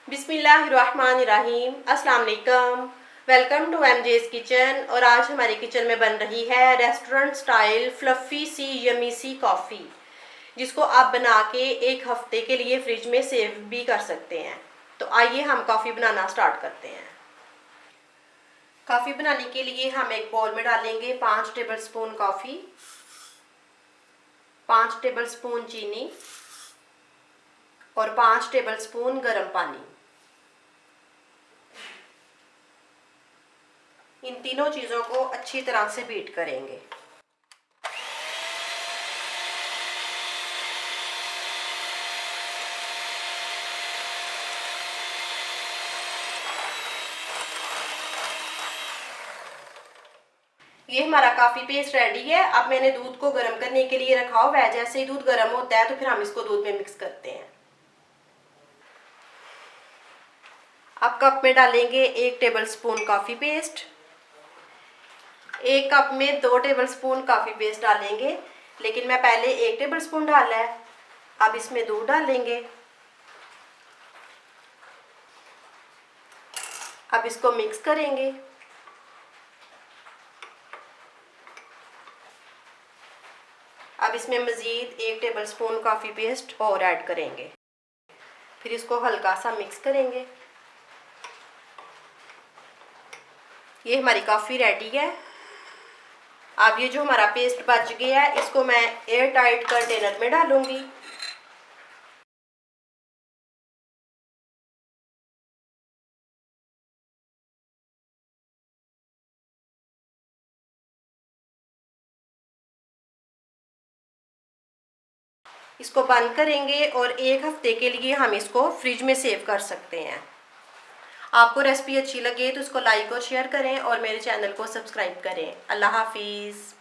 बिस्मिल्लाहिर्रहमानिर्रहीम। अस्सलाम वालेकुम। Welcome to MJ's kitchen. और आज हमारे किचन में बन रही है रेस्टोरेंट स्टाइल फ्लफ़ी सी यमी सी कॉफ़ी, जिसको आप बना के एक हफ्ते के लिए फ्रिज में सेव भी कर सकते हैं। तो आइए हम कॉफ़ी बनाना स्टार्ट करते हैं। कॉफ़ी बनाने के लिए हम एक बाउल में डालेंगे 5 टेबलस्पून कॉफ़ी, 5 टेबलस्पून चीनी और 5 टेबलस्पून गर्म पानी। इन तीनों चीज़ों को अच्छी तरह से बीट करेंगे। ये हमारा काफ़ी पेस्ट रेडी है। अब मैंने दूध को गर्म करने के लिए रखा हुआ है। जैसे ही दूध गर्म होता है तो फिर हम इसको दूध में मिक्स करते हैं। अब कप में डालेंगे 1 टेबलस्पून कॉफ़ी पेस्ट। 1 कप में 2 टेबलस्पून कॉफ़ी पेस्ट डालेंगे, लेकिन मैं पहले 1 टेबलस्पून डाला है। अब इसमें दूध डालेंगे। अब इसको मिक्स करेंगे। अब इसमें मज़ीद 1 टेबलस्पून कॉफ़ी पेस्ट और ऐड करेंगे। फिर इसको हल्का सा मिक्स करेंगे। ये हमारी कॉफ़ी रेडी है। अब ये जो हमारा पेस्ट बच गया है, इसको मैं एयर टाइट कंटेनर में डालूंगी। इसको बंद करेंगे और एक हफ्ते के लिए हम इसको फ्रिज में सेव कर सकते हैं। आपको रेसिपी अच्छी लगे तो इसको लाइक और शेयर करें और मेरे चैनल को सब्सक्राइब करें। अल्लाह हाफिज़।